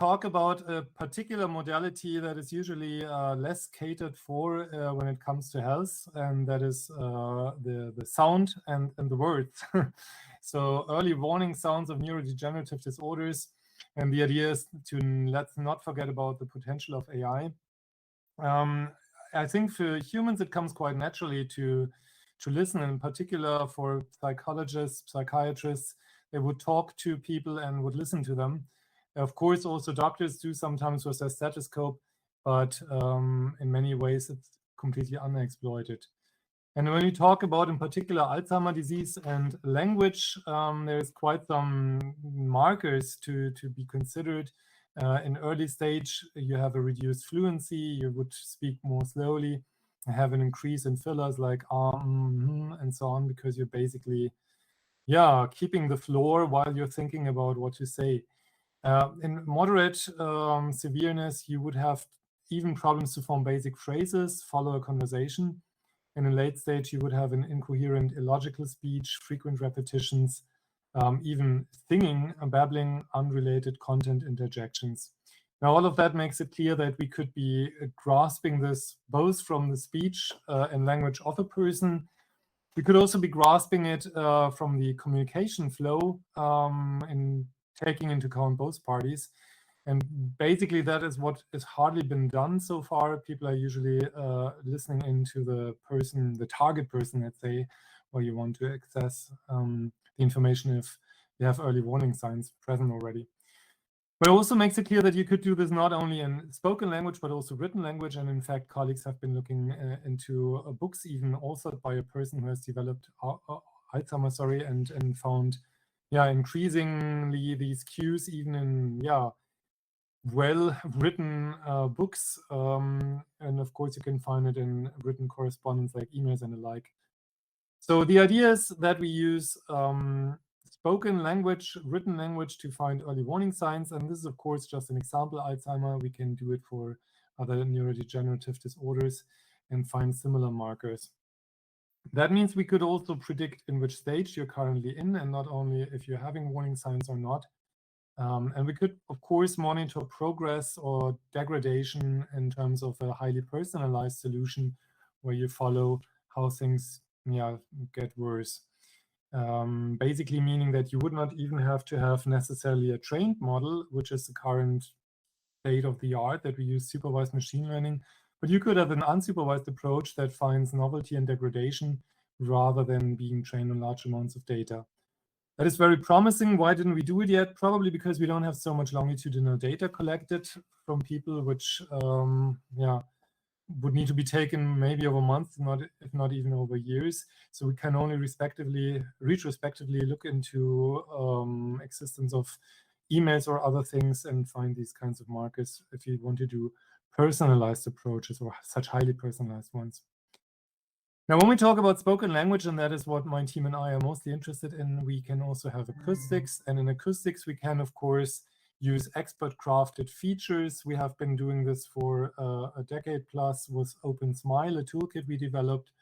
talk about a particular modality that is usually less catered for when it comes to health, and that is the sound and the words. So early warning sounds of neurodegenerative disorders. And the idea is to let's not forget about the potential of AI. I think for humans, it comes quite naturally to listen, in particular for psychologists, psychiatrists. They would talk to people and would listen to them. Of course, also doctors do sometimes with their stethoscope, but in many ways, it's completely unexploited. And when we talk about, in particular, Alzheimer's disease and language, there's quite some markers to be considered. In early stage, you have a reduced fluency, you would speak more slowly, have an increase in fillers like and so on, because you're basically, keeping the floor while you're thinking about what to say. In moderate severeness, you would have even problems to form basic phrases, follow a conversation. In a late stage, you would have an incoherent, illogical speech, frequent repetitions, even singing, babbling, unrelated content interjections. Now, all of that makes it clear that we could be grasping this both from the speech and language of a person. We could also be grasping it from the communication flow and taking into account both parties. And basically, that is what has hardly been done so far. People are usually listening into the person, the target person, let's say, where you want to access the information if you have early warning signs present already. But it also makes it clear that you could do this not only in spoken language, but also written language. And in fact, colleagues have been looking into books even authored by a person who has developed Alzheimer's, and found, increasingly these cues even in, well-written books. And of course, you can find it in written correspondence like emails and the like. So the idea is that we use spoken language, written language to find early warning signs. And this is, of course, just an example, Alzheimer. We can do it for other neurodegenerative disorders and find similar markers. That means we could also predict in which stage you're currently in, and not only if you're having warning signs or not. And we could, of course, monitor progress or degradation in terms of a highly personalized solution where you follow how things get worse. Basically meaning that you would not even have to have necessarily a trained model, which is the current state of the art that we use supervised machine learning, but you could have an unsupervised approach that finds novelty and degradation rather than being trained on large amounts of data. That is very promising. Why didn't we do it yet? Probably because we don't have so much longitudinal data collected from people, which would need to be taken maybe over months, if not even over years. So we can only retrospectively look into existence of emails or other things and find these kinds of markers if you want to do personalized approaches or such highly personalized ones. Now, when we talk about spoken language, and that is what my team and I are mostly interested in, we can also have acoustics. And in acoustics, we can, of course, use expert-crafted features. We have been doing this for a decade plus with OpenSmile, a toolkit we developed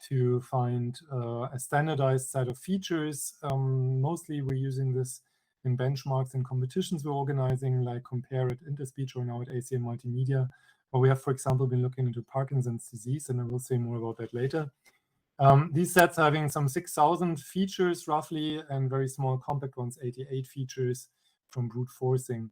to find a standardized set of features. Mostly, we're using this in benchmarks and competitions we're organizing, like Compare at Interspeech or now at ACM Multimedia. But we have, for example, been looking into Parkinson's disease, and I will say more about that later. These sets are having some 6,000 features roughly, and very small compact ones, 88 features from brute forcing.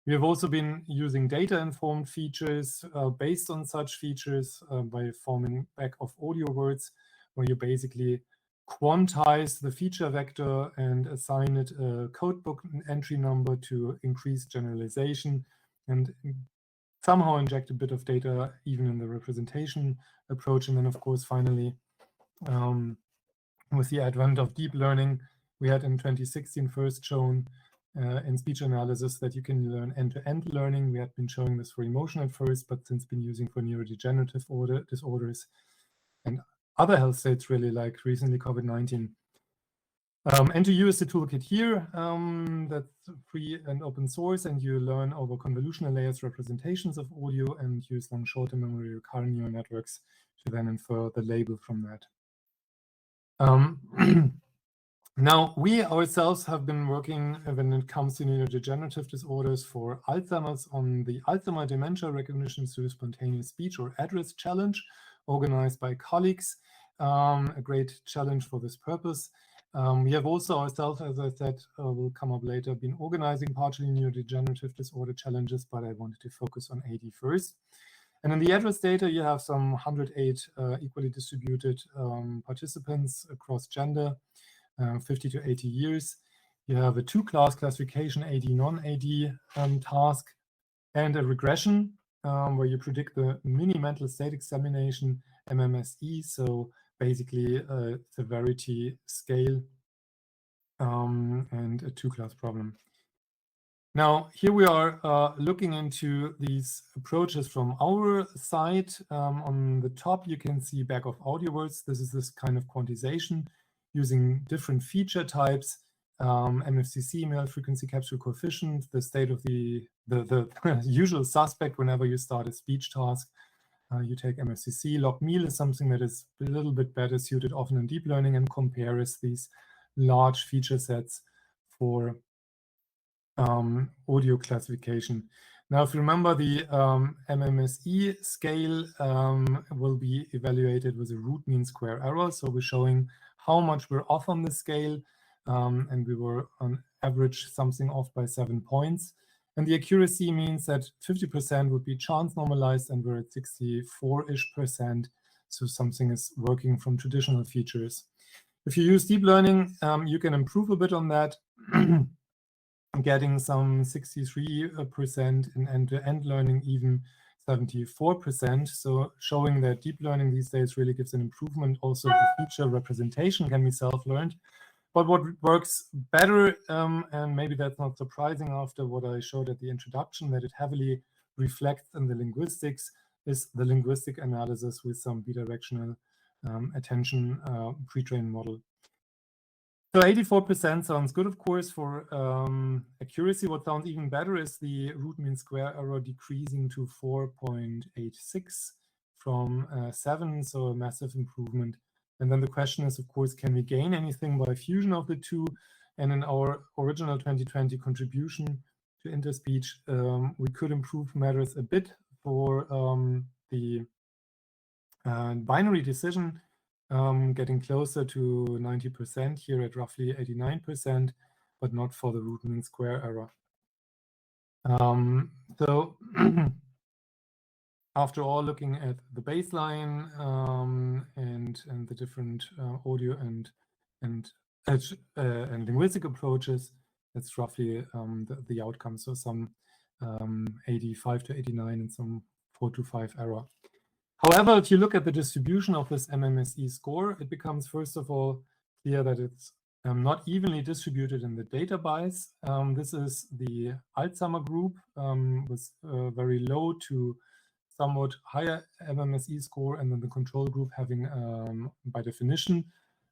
We have also been using data-informed features based on such features by forming back of audio words, where you basically quantize the feature vector and assign it a codebook entry number to increase generalization and somehow inject a bit of data even in the representation approach. And then, of course, finally, with the advent of deep learning, we had in 2016 first shown in speech analysis that you can learn end-to-end learning. We had been showing this for emotion at first, but since been using for neurodegenerative disorders and other health states, really, like recently COVID-19. And to use the toolkit here, that's free and open source, and you learn over convolutional layers representations of audio and use long short-term memory recurrent neural networks to then infer the label from that. Now, we ourselves have been working when it comes to neurodegenerative disorders for Alzheimer's on the Alzheimer Dementia Recognition through Spontaneous Speech or Address Challenge, organized by colleagues, a great challenge for this purpose. We have also ourselves, as I said, will come up later, been organizing partially neurodegenerative disorder challenges, but I wanted to focus on AD first. And in the address data, you have some 108 equally distributed participants across gender, 50 to 80 years. You have a two-class classification, AD, non-AD task, and a regression where you predict the mini mental state examination, MMSE, so basically a severity scale and a two-class problem. Now, here we are looking into these approaches from our side. On the top, you can see back of audio words. This is this kind of quantization using different feature types, MFCC, male frequency capsule coefficient, the state of the usual suspect whenever you start a speech task. You take MFCC. Log meal is something that is a little bit better suited often in deep learning and compares these large feature sets for audio classification. Now, if you remember, the MMSE scale will be evaluated with a root mean square error. So we're showing how much we're off on the scale, and we were on average something off by 7 points. And the accuracy means that 50% would be chance normalized, and we're at 64-ish%. So something is working from traditional features. If you use deep learning, you can improve a bit on that. Getting some 63% in end-to-end learning, even 74%. So showing that deep learning these days really gives an improvement. Also, the feature representation can be self-learned. But what works better, and maybe that's not surprising after what I showed at the introduction, that it heavily reflects in the linguistics, is the linguistic analysis with some bidirectional attention pre-trained model. So 84% sounds good, of course, for accuracy. What sounds even better is the root mean square error decreasing to 4.86 from 7, so a massive improvement. And then the question is, of course, can we gain anything by fusion of the two? And in our original 2020 contribution to interspeech, we could improve matters a bit for the binary decision, getting closer to 90% here at roughly 89%, but not for the root mean square error. So after all, looking at the baseline and the different audio and linguistic approaches, that's roughly the outcome. So some 85 to 89 and some 4 to 5 error. However, if you look at the distribution of this MMSE score, it becomes, first of all, clear that it's not evenly distributed in the database. This is the Alzheimer group with very low to somewhat higher MMSE score, and then the control group having, by definition,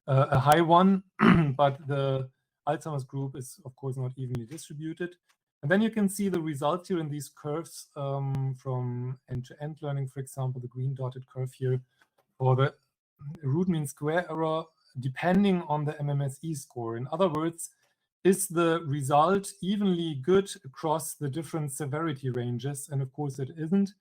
a high one. But the Alzheimer's group is, of course, not evenly distributed. And then you can see the results here in these curves from end-to-end learning, for example, the green dotted curve here, for the root mean square error, depending on the MMSE score. In other words, is the result evenly good across the different severity ranges? And of course, it isn't.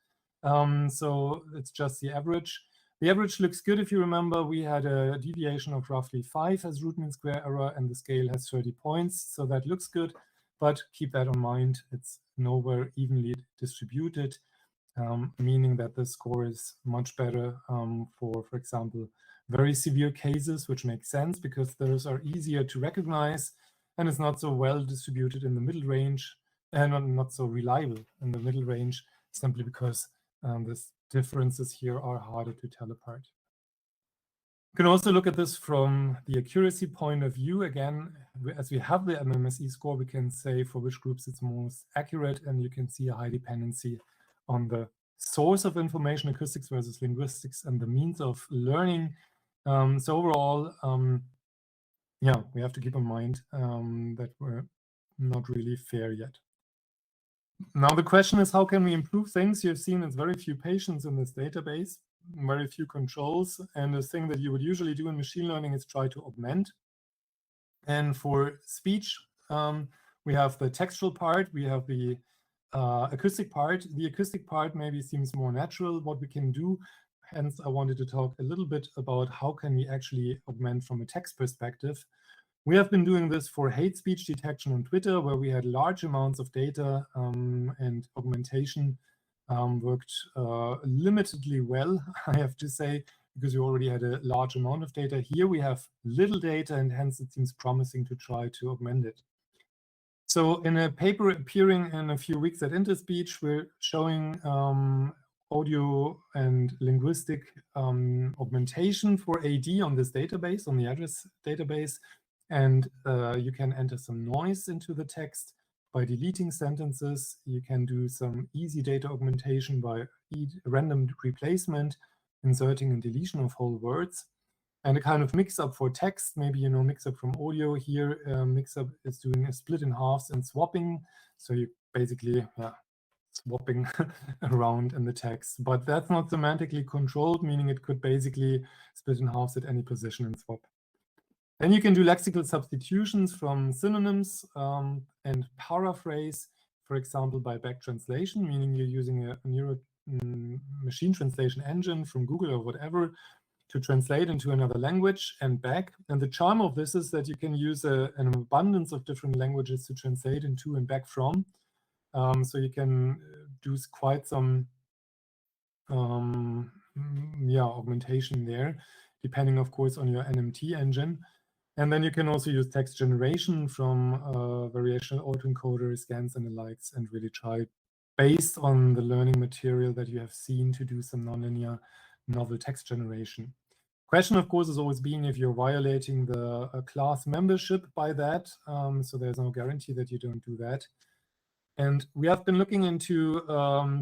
So it's just the average. The average looks good. If you remember, we had a deviation of roughly 5 as root mean square error, and the scale has 30 points. So that looks good. But keep that in mind, it's nowhere evenly distributed, meaning that the score is much better for example, very severe cases, which makes sense because those are easier to recognize, and it's not so well distributed in the middle range, and not so reliable in the middle range, simply because the differences here are harder to tell apart. You can also look at this from the accuracy point of view. Again, as we have the MMSE score, we can say for which groups it's most accurate, and you can see a high dependency on the source of information, acoustics versus linguistics, and the means of learning. So overall, yeah, we have to keep in mind that we're not really fair yet. Now the question is, how can we improve things? You've seen it's very few patients in this database, very few controls, and the thing that you would usually do in machine learning is try to augment And for speech, we have the textual part, we have the acoustic part. The acoustic part maybe seems more natural, what we can do. Hence, I wanted to talk a little bit about how can we actually augment from a text perspective. We have been doing this for hate speech detection on Twitter, where we had large amounts of data, and augmentation worked limitedly well, I have to say, because we already had a large amount of data. Here we have little data, and hence it seems promising to try to augment it. So in a paper appearing in a few weeks at Interspeech, we're showing audio and linguistic augmentation for AD on this database, on the address database. And you can enter some noise into the text by deleting sentences. You can do some easy data augmentation by random replacement, inserting and deletion of whole words. And a kind of mix-up for text, maybe, you know, mix-up from audio here. Mix-up is doing a split in halves and swapping. So you basically, swapping around in the text. But that's not semantically controlled, meaning it could basically split in halves at any position and swap. Then you can do lexical substitutions from synonyms and paraphrase, for example, by back translation, meaning you're using a machine translation engine from Google or whatever to translate into another language and back. And the charm of this is that you can use an abundance of different languages to translate into and back from. So you can do quite some augmentation there, depending, of course, on your NMT engine. And then you can also use text generation from variational autoencoder, scans, and the likes, and really try, based on the learning material that you have seen, to do some nonlinear novel text generation. Question, of course, is always being if you're violating the class membership by that. So there's no guarantee that you don't do that. And we have been looking into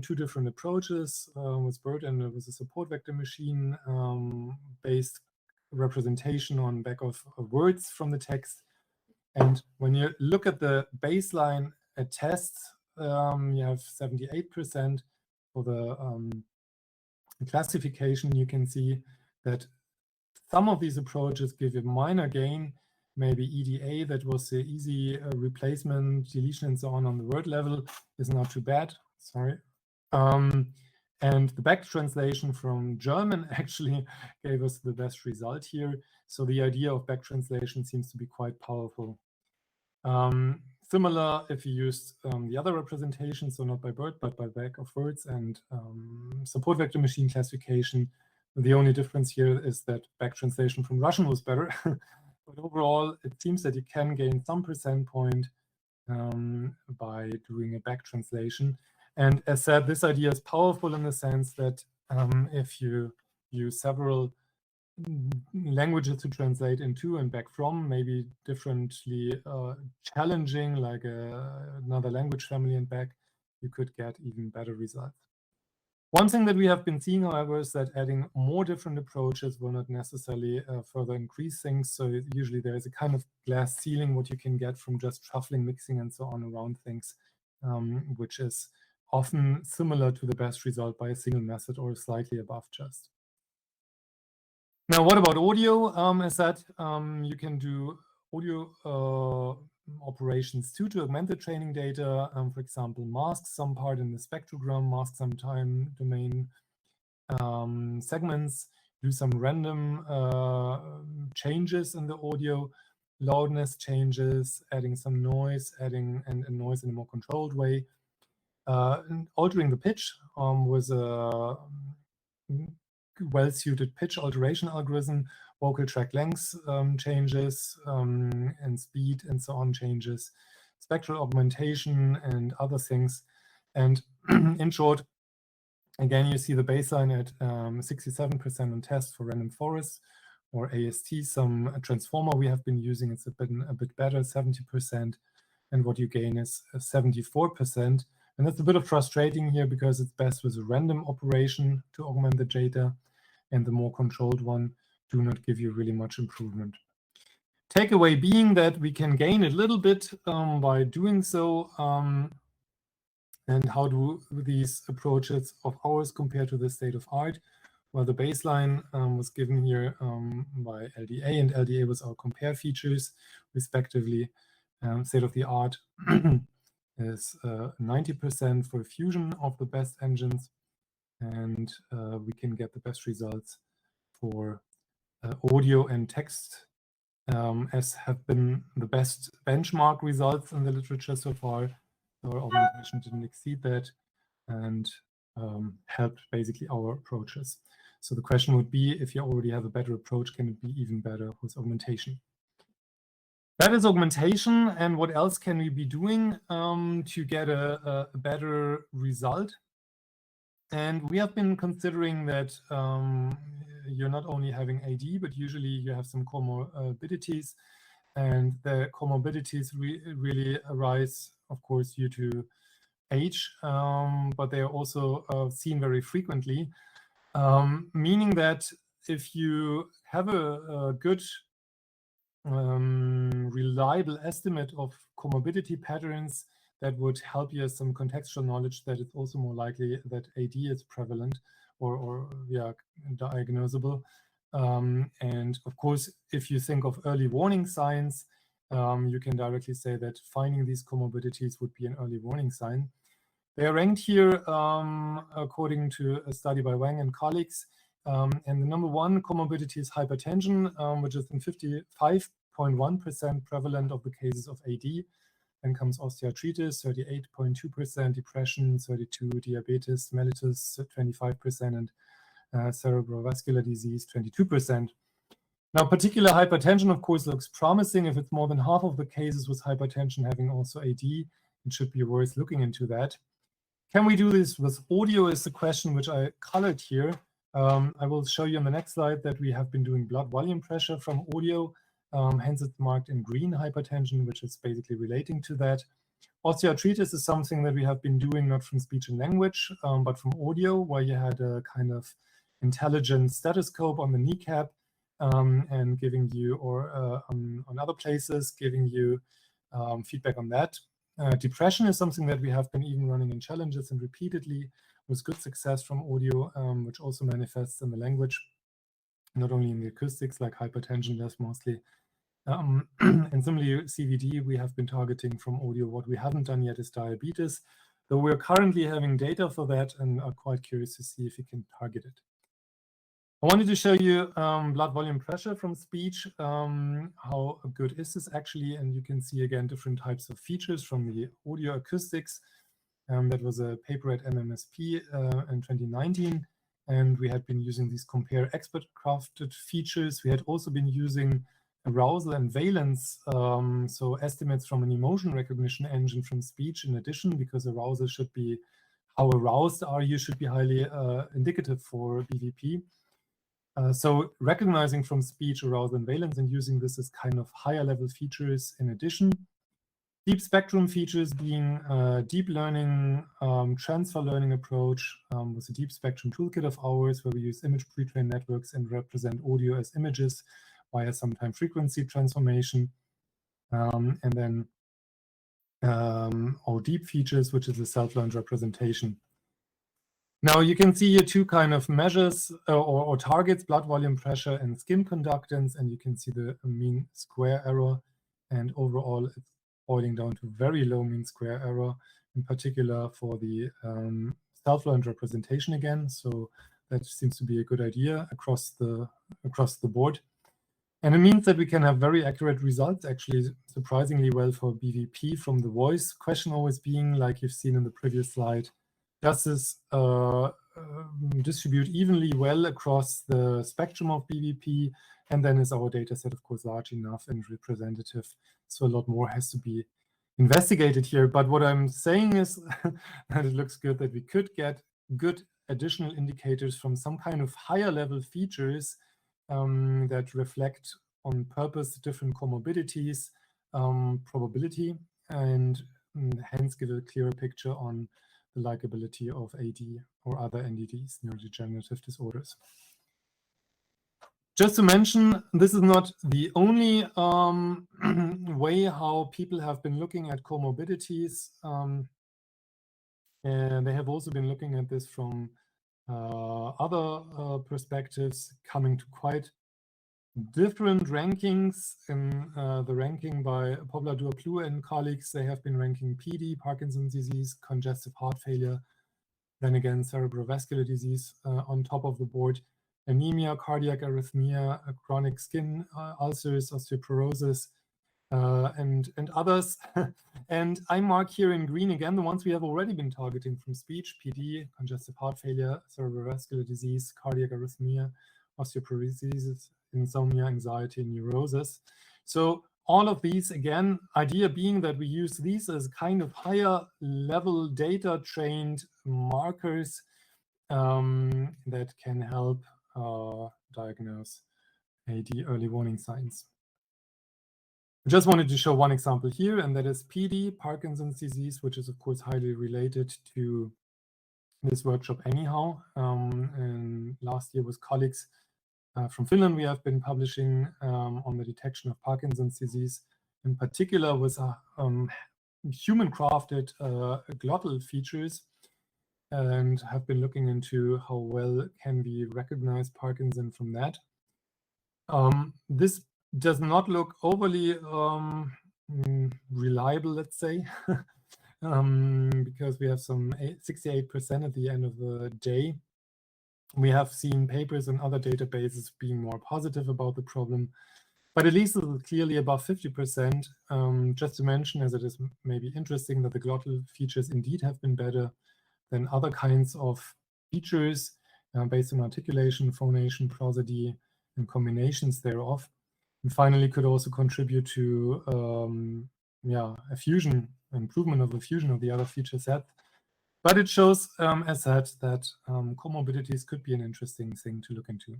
two different approaches with BERT and with a support vector machine based representation on back of words from the text. And when you look at the baseline at tests, you have 78% for the classification. You can see that some of these approaches give a minor gain, maybe EDA, that was the easy replacement, deletion, and so on the word level, is not too bad. Sorry. And the back translation from German actually gave us the best result here. So the idea of back translation seems to be quite powerful. Similar if you used the other representations, so not by BERT, but by back of words and support vector machine classification. The only difference here is that back translation from Russian was better. But overall, it seems that you can gain some percent point by doing a back translation. And as said, this idea is powerful in the sense that if you use several languages to translate into and back from, maybe differently challenging, like another language family and back, you could get even better results. One thing that we have been seeing, however, is that adding more different approaches will not necessarily further increase things. So usually there is a kind of glass ceiling what you can get from just shuffling, mixing, and so on around things, which is often similar to the best result by a single method or slightly above just. Now, what about audio? As said, you can do audio operations too to augment the training data. For example, mask some part in the spectrogram, mask some time domain segments, do some random changes in the audio, loudness changes, adding some noise, adding and noise in a more controlled way, and altering the pitch with a well-suited pitch alteration algorithm, vocal track length changes, and speed and so on changes, spectral augmentation and other things. And in short, again, you see the baseline at 67% on test for random forest or AST. Some transformer we have been using, it's a bit better, 70%. And what you gain is 74%. And that's a bit of frustrating here because it's best with a random operation to augment the data, and the more controlled one do not give you really much improvement. Takeaway being that we can gain a little bit by doing so. And how do these approaches of ours compare to the state of art? Well, the baseline was given here by LDA, and LDA was our compare features, respectively. State of the art is 90% for fusion of the best engines, and we can get the best results for audio and text, as have been the best benchmark results in the literature so far. Our augmentation didn't exceed that, and helped basically our approaches. So the question would be, if you already have a better approach, can it be even better with augmentation? That is augmentation, and what else can we be doing to get a better result? And we have been considering that you're not only having AD, but usually you have some comorbidities, and the comorbidities really arise, of course, due to age, but they are also seen very frequently, meaning that if you have a good reliable estimate of comorbidity patterns, that would help you as some contextual knowledge that it's also more likely that AD is prevalent or diagnosable. And of course, if you think of early warning signs, you can directly say that finding these comorbidities would be an early warning sign. They are ranked here according to a study by Wang and colleagues. And the number one comorbidity is hypertension, which is in 55.1% prevalent of the cases of AD. Then comes osteoarthritis, 38.2%, depression, 32%, diabetes mellitus, 25%, and cerebrovascular disease, 22%. Now, particular hypertension, of course, looks promising. If it's more than half of the cases with hypertension having also AD, it should be worth looking into that. Can we do this with audio is the question which I colored here. I will show you on the next slide that we have been doing blood volume pressure from audio. Hence it's marked in green, hypertension, which is basically relating to that. Osteoarthritis is something that we have been doing not from speech and language, but from audio, where you had a kind of intelligent stethoscope on the kneecap and giving you, or on other places, giving you feedback on that. Depression is something that we have been even running in challenges and repeatedly with good success from audio, which also manifests in the language, not only in the acoustics like hypertension, that's mostly. And similarly, CVD, we have been targeting from audio. What we haven't done yet is diabetes, though we're currently having data for that and are quite curious to see if we can target it. I wanted to show you blood volume pressure from speech. How good is this actually? And you can see again different types of features from the audio acoustics. That was a paper at MMSP in 2019. And we had been using these compare expert crafted features. We had also been using arousal and valence, so estimates from an emotion recognition engine from speech in addition, because arousal should be, how aroused are you, should be highly indicative for BVP. So recognizing from speech arousal and valence and using this as kind of higher level features in addition. Deep spectrum features being deep learning, transfer learning approach with a deep spectrum toolkit of ours, where we use image pre-trained networks and represent audio as images via some time frequency transformation. And then our deep features, which is a self-learned representation. Now you can see here two kind of measures or targets, blood volume pressure and skin conductance, and you can see the mean square error, and overall it's boiling down to very low mean square error, in particular for the self-learned representation again. So that seems to be a good idea across the board. And it means that we can have very accurate results, actually surprisingly well for BVP from the voice. Question always being, like you've seen in the previous slide, does this distribute evenly well across the spectrum of BVP? And then is our data set, of course, large enough and representative? So a lot more has to be investigated here. But what I'm saying is that it looks good that we could get good additional indicators from some kind of higher level features that reflect on purpose different comorbidities, probability, and hence give a clearer picture on the likability of AD or other NDDs, neurodegenerative disorders. Just to mention, this is not the only way how people have been looking at comorbidities. And they have also been looking at this from other perspectives, coming to quite different rankings. In the ranking by Pobla-Duaplu and colleagues, they have been ranking PD, Parkinson's disease, congestive heart failure, then again cerebrovascular disease on top of the board, anemia, cardiac arrhythmia, chronic skin ulcers, osteoporosis, and others. And I mark here in green again the ones we have already been targeting from speech: PD, congestive heart failure, cerebrovascular disease, cardiac arrhythmia, osteoporosis, insomnia, anxiety, and neurosis. So all of these, again, idea being that we use these as kind of higher level data trained markers that can help diagnose AD early warning signs. I just wanted to show one example here, and that is PD, Parkinson's disease, which is of course highly related to this workshop anyhow. And last year with colleagues from Finland, we have been publishing on the detection of Parkinson's disease, in particular with human-crafted glottal features, and have been looking into how well can we recognize Parkinson from that. This does not look overly reliable, let's say, because we have some 68% at the end of the day. We have seen papers in other databases being more positive about the problem, but at least it's clearly above 50%. Just to mention, as it is maybe interesting, that the glottal features indeed have been better than other kinds of features based on articulation, phonation, prosody, and combinations thereof. And finally, could also contribute to a fusion, improvement of the fusion of the other feature set. But it shows, as said, that comorbidities could be an interesting thing to look into.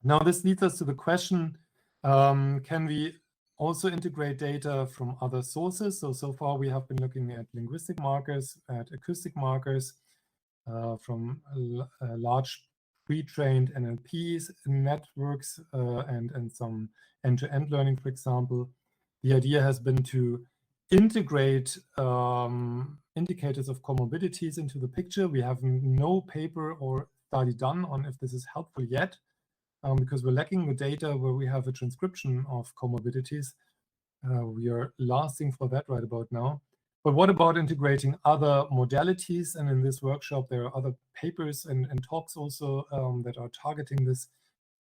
Now, this leads us to the question, can we also integrate data from other sources? So far, we have been looking at linguistic markers, at acoustic markers, from large pre-trained NLPs networks and some end-to-end learning, for example. The idea has been to integrate indicators of comorbidities into the picture. We have no paper or study done on if this is helpful yet, because we're lacking the data where we have a transcription of comorbidities. We are lasting for that right about now. But what about integrating other modalities? And in this workshop, there are other papers and talks also that are targeting this.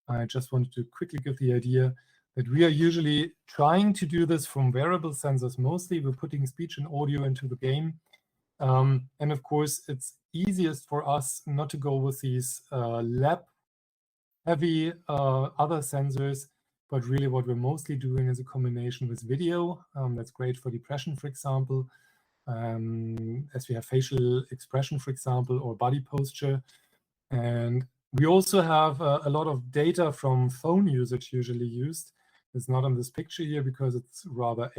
I just wanted to quickly give the idea that we are usually trying to do this from wearable sensors mostly. We're putting speech and audio into the game. And of course, it's easiest for us not to go with these lab-heavy other sensors, but really what we're mostly doing is a combination with video. That's great for depression, for example, as we have facial expression, for example, or body posture. And we also have a lot of data from phone usage usually used. It's not on this picture here because it's rather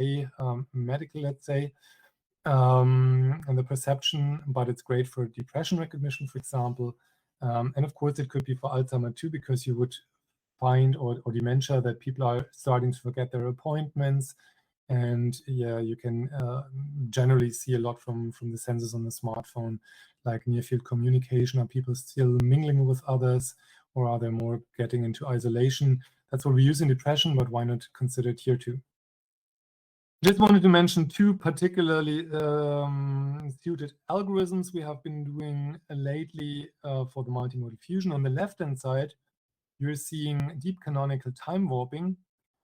medical, let's say, and the perception, but it's great for depression recognition, for example. And of course, it could be for Alzheimer too, because you would find, or dementia, that people are starting to forget their appointments. And yeah, you can generally see a lot from the sensors on the smartphone, like near field communication. Are people still mingling with others, or are they more getting into isolation? That's what we use in depression, but why not consider it here too? Just wanted to mention two particularly suited algorithms we have been doing lately for the multimodal fusion. On the left-hand side, you're seeing deep canonical time warping.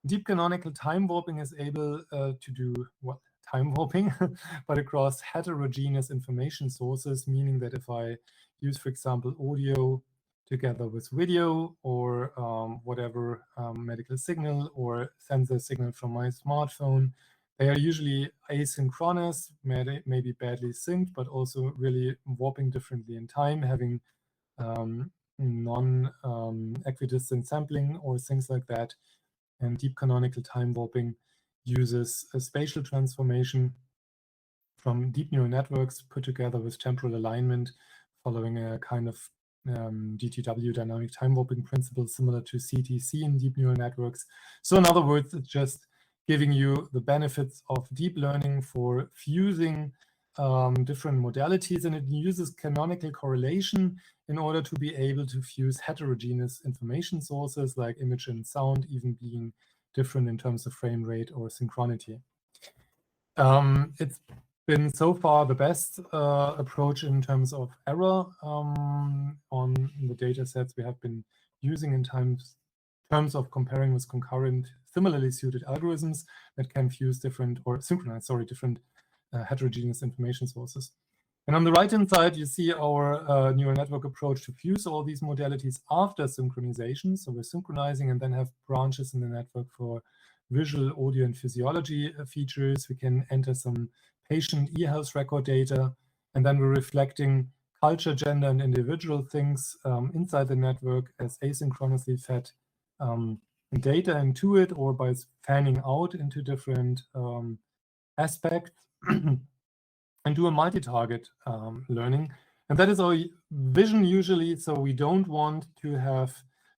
Deep canonical time warping is able to do what? Time warping, but across heterogeneous information sources, meaning that if I use, for example, audio together with video, or whatever medical signal or sensor signal from my smartphone, they are usually asynchronous, maybe badly synced, but also really warping differently in time, having non-equidistant sampling or things like that. And deep canonical time warping uses a spatial transformation from deep neural networks put together with temporal alignment, following a kind of DTW, dynamic time warping principle, similar to CTC in deep neural networks. So in other words, it's just giving you the benefits of deep learning for fusing different modalities, and it uses canonical correlation in order to be able to fuse heterogeneous information sources like image and sound, even being different in terms of frame rate or synchronity. It's been so far the best approach in terms of error on the data sets we have been using in terms of comparing with concurrent similarly suited algorithms that can fuse different or synchronize, sorry, different heterogeneous information sources. And on the right-hand side, you see our neural network approach to fuse all these modalities after synchronization. So we're synchronizing and then have branches in the network for visual, audio, and physiology features. We can enter some patient e-health record data, and then we're reflecting culture, gender, and individual things inside the network as asynchronously fed data into it, or by fanning out into different aspects, and do a multi-target learning. And that is our vision usually. So we don't want to have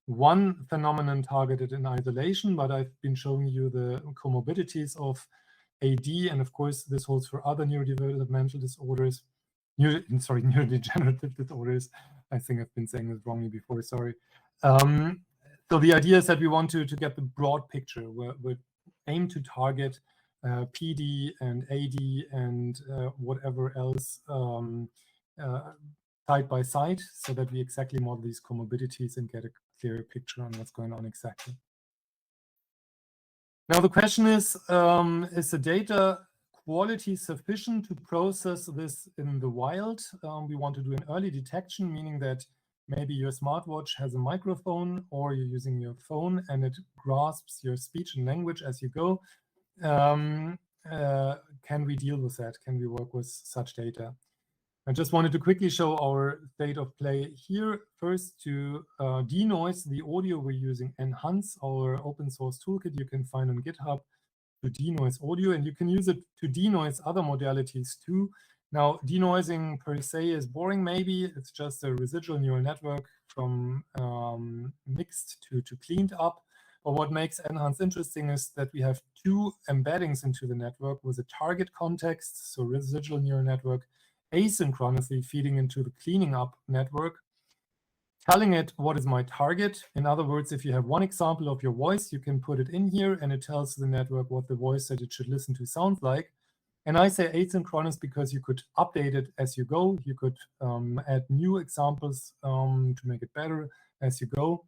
one phenomenon targeted in isolation, but I've been showing you the comorbidities of AD, and of course this holds for other neurodevelopmental disorders, neurodegenerative disorders. I think I've been saying this wrongly before, sorry. So the idea is that we want to get the broad picture. We aim to target PD and AD and whatever else side by side, so that we exactly model these comorbidities and get a clear picture on what's going on exactly. Now the question is the data quality sufficient to process this in the wild? We want to do an early detection, meaning that maybe your smartwatch has a microphone, or you're using your phone and it grasps your speech and language as you go. Can we deal with that? Can we work with such data? I just wanted to quickly show our state of play here. First, to denoise the audio, we're using Enhance, our open source toolkit you can find on GitHub to denoise audio, and you can use it to denoise other modalities too. Now, denoising per se is boring, maybe. It's just a residual neural network from mixed to cleaned up. But what makes Enhance interesting is that we have two embeddings into the network with a target context, so residual neural network, asynchronously feeding into the cleaning up network, telling it what is my target. In other words, if you have one example of your voice, you can put it in here and it tells the network what the voice that it should listen to sounds like. And I say asynchronous because you could update it as you go. You could add new examples to make it better as you go.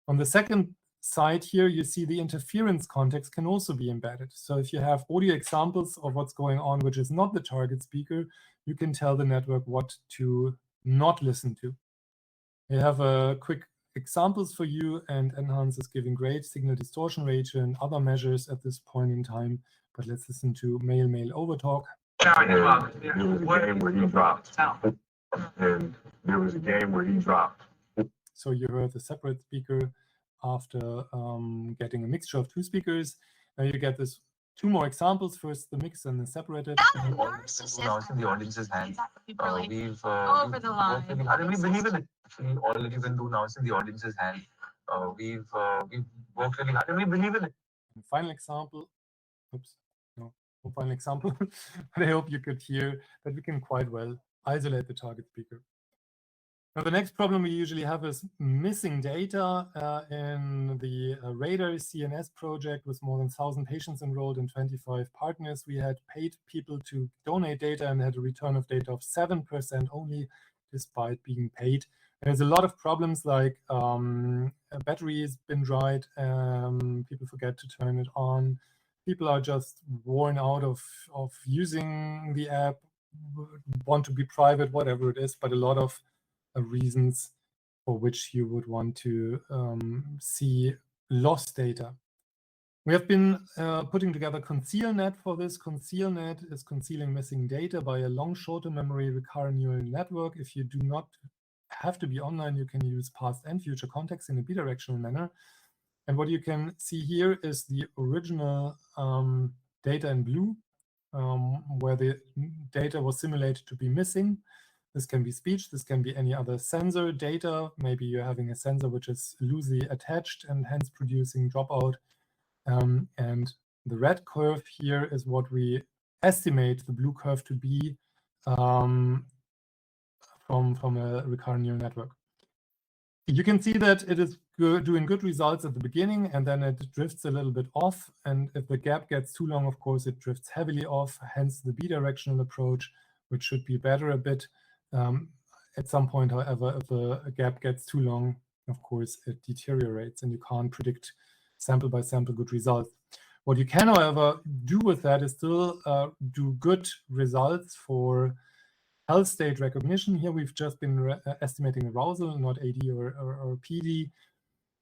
On the second side here, you see the interference context can also be embedded. So if you have audio examples of what's going on, which is not the target speaker, you can tell the network what to not listen to. We have quick examples for you, and Enhance is giving great signal distortion ratio and other measures at this point in time. But let's listen to male-male overtalk. There was a game where he dropped. And there was a game where he dropped. So you heard the separate speaker after getting a mixture of two speakers. Now you get this two more examples. First the mix and then separated. Now it's in the audience's hand. We've over the line. I mean, we believe in it. We already will do now. It's in the audience's hand. We've worked really hard and we believe in it. And final example. Oops, no final example. But I hope you could hear that we can quite well isolate the target speaker. Now, the next problem we usually have is missing data. In the Radar CNS project with more than 1,000 patients enrolled and 25 partners, we had paid people to donate data and had a return of data of 7% only, despite being paid. There's a lot of problems like battery has been dried, people forget to turn it on, people are just worn out of using the app, want to be private, whatever it is, but a lot of reasons for which you would want to see lost data. We have been putting together ConcealNet for this. ConcealNet is concealing missing data by a long short-term memory recurrent neural network. If you do not have to be online, you can use past and future context in a bidirectional manner. And what you can see here is the original data in blue, where the data was simulated to be missing. This can be speech, this can be any other sensor data. Maybe you're having a sensor which is loosely attached and hence producing dropout. And the red curve here is what we estimate the blue curve to be from a recurrent neural network. You can see that it is doing good results at the beginning, and then it drifts a little bit off. And if the gap gets too long, of course, it drifts heavily off, hence the bidirectional approach, which should be better a bit. At some point, however, if the gap gets too long, of course, it deteriorates, and you can't predict sample by sample good results. What you can, however, do with that is still do good results for health state recognition. Here we've just been estimating arousal, not AD or PD.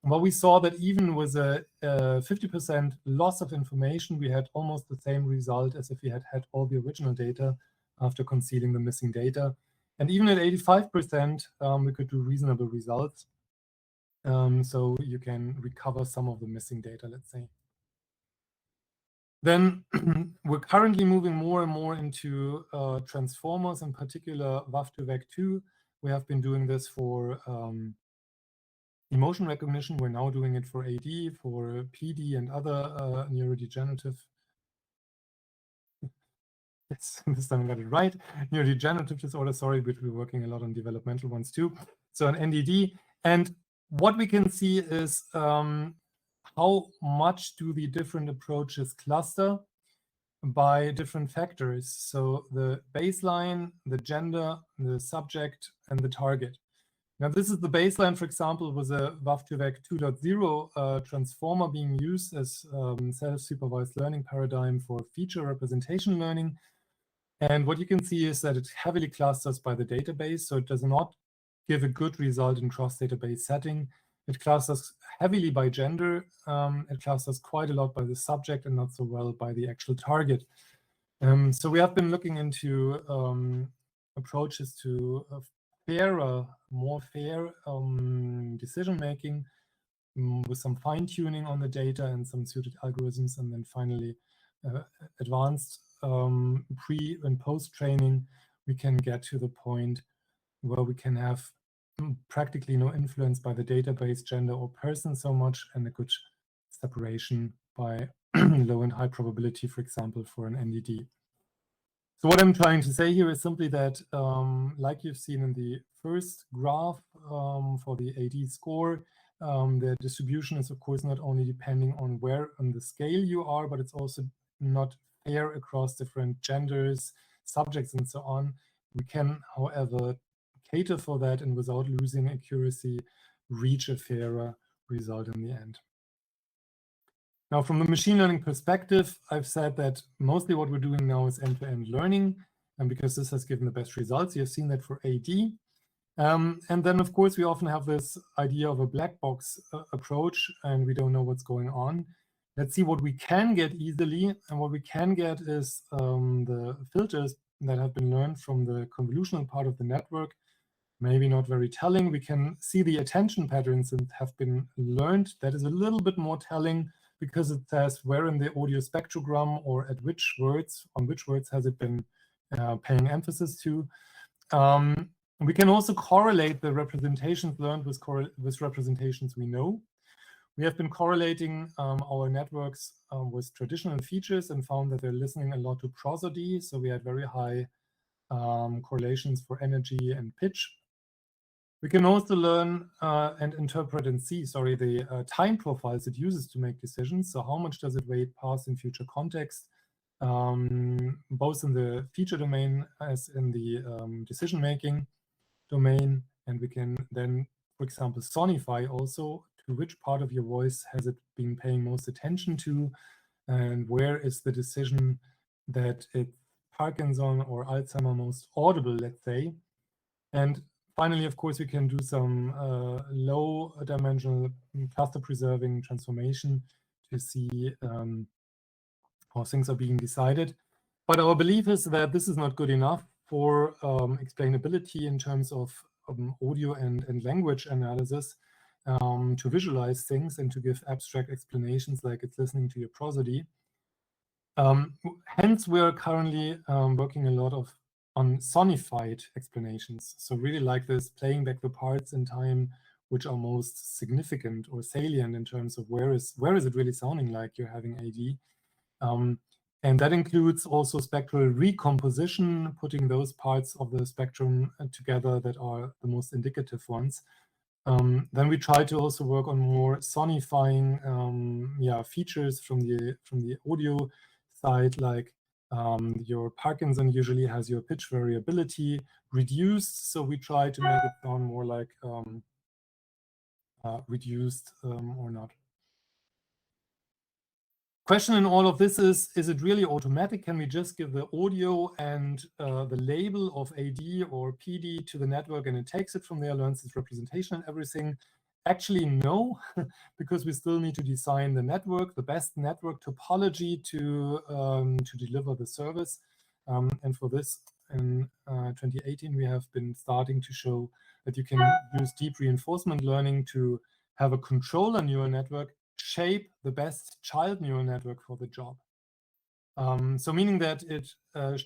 Well, we saw that even with a 50% loss of information, we had almost the same result as if we had had all the original data after concealing the missing data. And even at 85%, we could do reasonable results. So you can recover some of the missing data, let's say. Then we're currently moving more and more into transformers, in particular WAF2-VEC2. We have been doing this for emotion recognition. We're now doing it for AD, for PD, and other neurodegenerative. Yes, this time I got it right. Neurodegenerative disorder, sorry, but we're working a lot on developmental ones too. So an NDD. And what we can see is how much do the different approaches cluster by different factors. So the baseline, the gender, the subject, and the target. Now, this is the baseline, for example, was a WAF2-VEC 2.0 transformer being used as self-supervised learning paradigm for feature representation learning. And what you can see is that it heavily clusters by the database. So it does not give a good result in cross-database setting. It clusters heavily by gender. It clusters quite a lot by the subject and not so well by the actual target. So we have been looking into approaches to more fair decision-making with some fine-tuning on the data and some suited algorithms, and then finally advanced pre- and post-training, we can get to the point where we can have practically no influence by the database, gender, or person so much, and a good separation by low and high probability, for example, for an NDD. So what I'm trying to say here is simply that, like you've seen in the first graph for the AD score, the distribution is, of course, not only depending on where on the scale you are, but it's also not fair across different genders, subjects, and so on. We can, however, cater for that and without losing accuracy, reach a fairer result in the end. Now, from the machine learning perspective, I've said that mostly what we're doing now is end-to-end learning, and because this has given the best results, you've seen that for AD. And then, of course, we often have this idea of a black box approach, and we don't know what's going on. Let's see what we can get easily, and what we can get is the filters that have been learned from the convolutional part of the network. Maybe not very telling. We can see the attention patterns that have been learned. That is a little bit more telling because it says where in the audio spectrogram or at which words, on which words has it been paying emphasis to. We can also correlate the representations learned with representations we know. We have been correlating our networks with traditional features and found that they're listening a lot to prosody. So we had very high correlations for energy and pitch. We can also learn and interpret and see, the time profiles it uses to make decisions. So how much does it weight past in future context, both in the feature domain as in the decision-making domain. And we can then, for example, sonify also to which part of your voice has it been paying most attention to, and where is the decision that it's Parkinson or Alzheimer most audible, let's say. And finally, of course, we can do some low-dimensional cluster preserving transformation to see how things are being decided. But our belief is that this is not good enough for explainability in terms of audio and language analysis to visualize things and to give abstract explanations like it's listening to your prosody. Hence, we're currently working a lot on sonified explanations. So really like this, playing back the parts in time which are most significant or salient in terms of where is it really sounding like you're having AD. And that includes also spectral recomposition, putting those parts of the spectrum together that are the most indicative ones. Then we try to also work on more sonifying features from the audio side, like your Parkinson usually has your pitch variability reduced, so we try to make it sound more like reduced or not. Question in all of this is it really automatic? Can we just give the audio and the label of AD or PD to the network and it takes it from there, learns its representation and everything? Actually, no, because we still need to design the network, the best network topology to deliver the service. And for this, in 2018, we have been starting to show that you can use deep reinforcement learning to have a controller neural network shape the best child neural network for the job. So meaning that it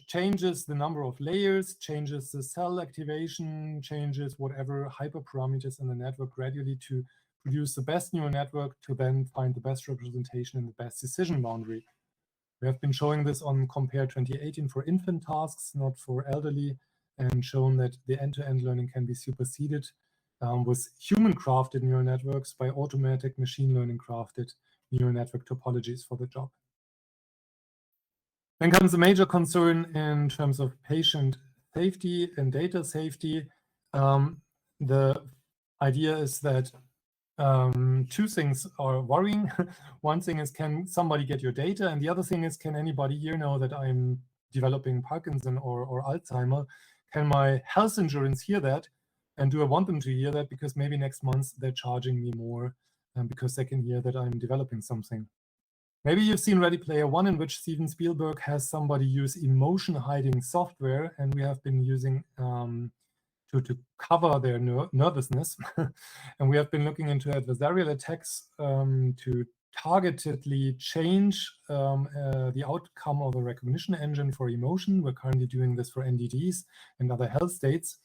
changes the number of layers, changes the cell activation, changes whatever hyperparameters in the network gradually to produce the best neural network to then find the best representation and the best decision boundary. We have been showing this on Compare 2018 for infant tasks, not for elderly, and shown that the end-to-end learning can be superseded with human-crafted neural networks by automatic machine learning-crafted neural network topologies for the job. Then comes a major concern in terms of patient safety and data safety. The idea is that two things are worrying. One thing is, can somebody get your data? And the other thing is, can anybody here know that I'm developing Parkinson or Alzheimer? Can my health insurance hear that? And do I want them to hear that? Because maybe next month they're charging me more because they can hear that I'm developing something. Maybe you've seen Ready Player One, in which Steven Spielberg has somebody use emotion hiding software, and we have been using to cover their nervousness. And we have been looking into adversarial attacks to targetedly change the outcome of a recognition engine for emotion. We're currently doing this for NDDs and other health states.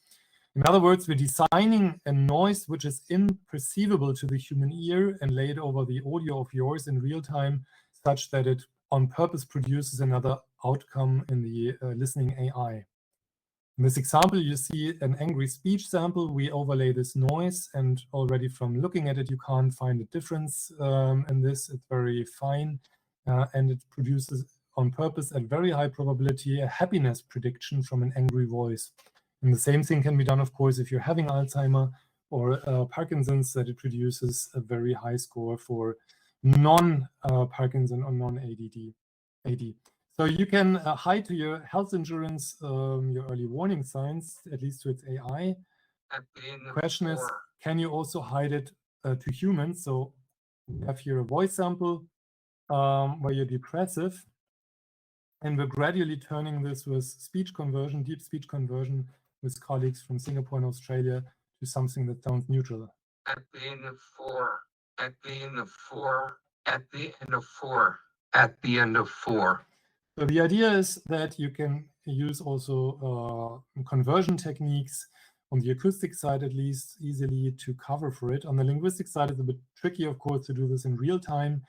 In other words, we're designing a noise which is imperceivable to the human ear and lay it over the audio of yours in real time, such that it on purpose produces another outcome in the listening AI. In this example, you see an angry speech sample. We overlay this noise, and already from looking at it, you can't find a difference in this. It's very fine, and it produces on purpose at very high probability a happiness prediction from an angry voice. And the same thing can be done, of course, if you're having Alzheimer or Parkinson's, that it produces a very high score for non-Parkinson or non-AD. So you can hide to your health insurance your early warning signs, at least to its AI. The question is, can you also hide it to humans? So we have here a voice sample where you're depressive, and we're gradually turning this with speech conversion, deep speech conversion, with colleagues from Singapore and Australia to something that sounds neutral. At the end of four, at the end of four, at the end of four, at the end of four. So the idea is that you can use also conversion techniques on the acoustic side, at least, easily to cover for it. On the linguistic side, it's a bit tricky, of course, to do this in real time,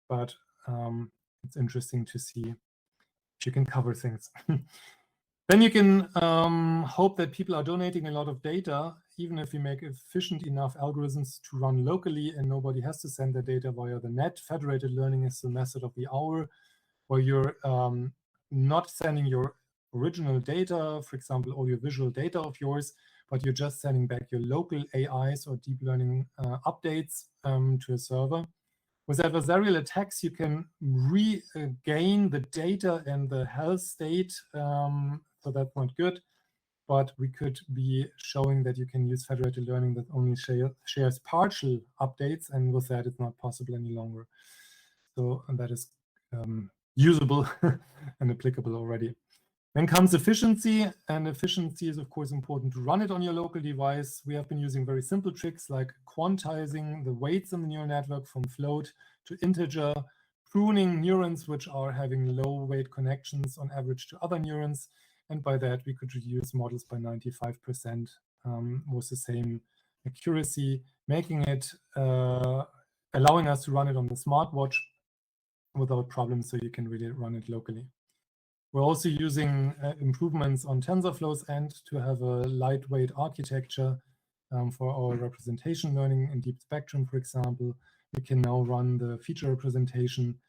but it's interesting to see if you can cover things. Then you can hope that people are donating a lot of data, even if you make efficient enough algorithms to run locally and nobody has to send their data via the net. Federated learning is the method of the hour, where you're not sending your original data, for example, audiovisual data of yours, but you're just sending back your local AIs or deep learning updates to a server. With adversarial attacks, you can regain the data and the health state, so that's not good. But we could be showing that you can use federated learning that only shares partial updates, and with that, it's not possible any longer. So that is usable and applicable already. Then comes efficiency, and efficiency is, of course, important to run it on your local device. We have been using very simple tricks like quantizing the weights in the neural network from float to integer, pruning neurons which are having low weight connections on average to other neurons. And by that, we could reduce models by 95% with the same accuracy, making it, allowing us to run it on the smartwatch without problems, so you can really run it locally. We're also using improvements on TensorFlow's end to have a lightweight architecture for our representation learning in deep spectrum, for example. We can now run the feature representation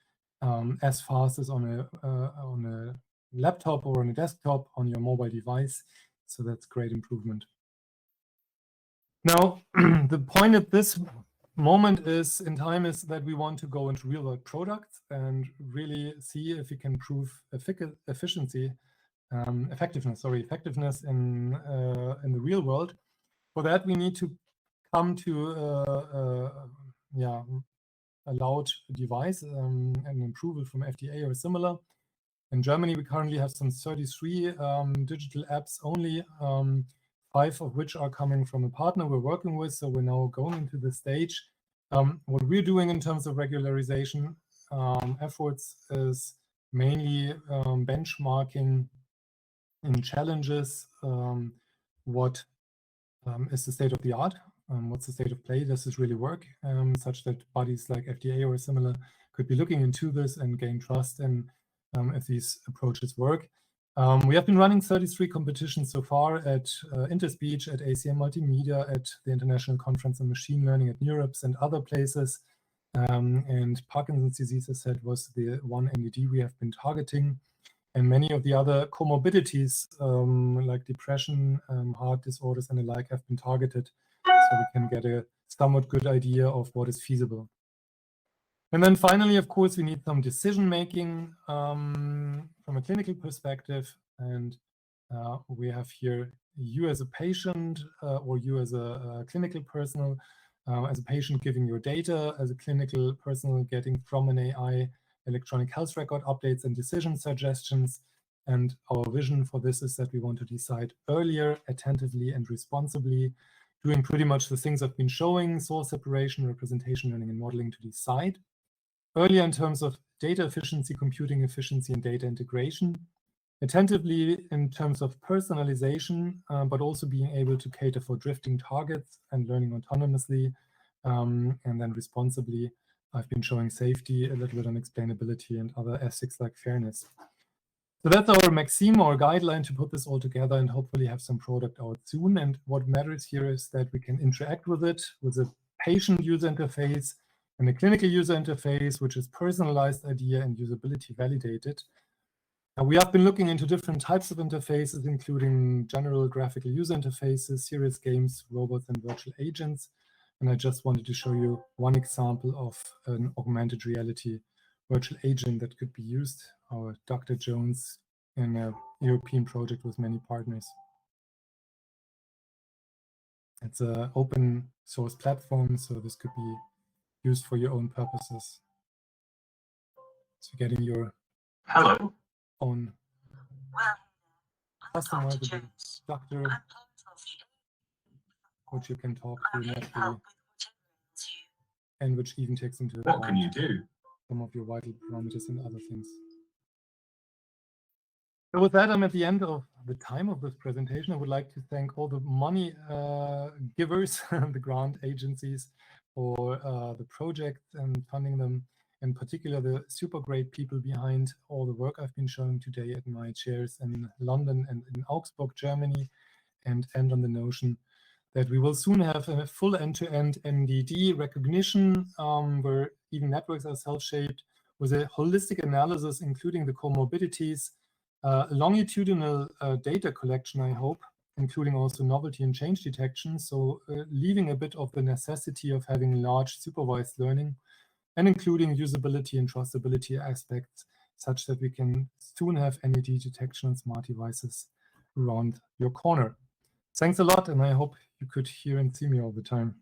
as fast as on a laptop or on a desktop on your mobile device. So that's great improvement. Now, the point at this moment is in time is that we want to go into real world products and really see if we can prove effectiveness in the real world. For that, we need to come to a loud device and approval from FDA or similar. In Germany, we currently have some 33 digital apps only, 5 of which are coming from a partner we're working with. So we're now going into the stage. What we're doing in terms of regularization efforts is mainly benchmarking in challenges. What is the state of the art? What's the state of play? Does this really work? Such that bodies like FDA or similar could be looking into this and gain trust in if these approaches work. We have been running 33 competitions so far at Interspeech, at ACM Multimedia, at the International Conference on Machine Learning at NeurIPS and other places. And Parkinson's disease, as I said, was the one NED we have been targeting. And many of the other comorbidities like depression, heart disorders and the like have been targeted, so we can get a somewhat good idea of what is feasible. And then finally, of course, we need some decision making from a clinical perspective. And we have here you as a patient or you as a clinical personnel, as a patient giving your data, as a clinical personnel getting from an AI electronic health record updates and decision suggestions. And our vision for this is that we want to decide earlier, attentively and responsibly, doing pretty much the things I've been showing: source separation, representation learning and modeling to decide. Earlier in terms of data efficiency, computing efficiency and data integration. Attentively in terms of personalization, but also being able to cater for drifting targets and learning autonomously. And then responsibly, I've been showing safety, a little bit on explainability and other ethics like fairness. So that's our maxim or guideline to put this all together and hopefully have some product out soon. And what matters here is that we can interact with it with a patient user interface and a clinical user interface, which is personalized idea and usability validated. Now, we have been looking into different types of interfaces, including general graphical user interfaces, serious games, robots, and virtual agents. And I just wanted to show you one example of an augmented reality virtual agent that could be used, our Dr. Jones, in a European project with many partners. It's an open source platform, so this could be used for your own purposes. So getting your own customizable doctor, which you can talk to naturally, and which even takes into account some of your vital parameters and other things. So with that, I'm at the end of the time of this presentation. I would like to thank all the money givers, the grant agencies, for the project and funding them, in particular the super great people behind all the work I've been showing today at my chairs in London and in Augsburg, Germany, and end on the notion that we will soon have a full end-to-end MDD recognition where even networks are self-shaped with a holistic analysis, including the comorbidities, longitudinal data collection, I hope, including also novelty and change detection. So leaving a bit of the necessity of having large supervised learning and including usability and trustability aspects such that we can soon have NED detection on smart devices around your corner. Thanks a lot, and I hope you could hear and see me all the time.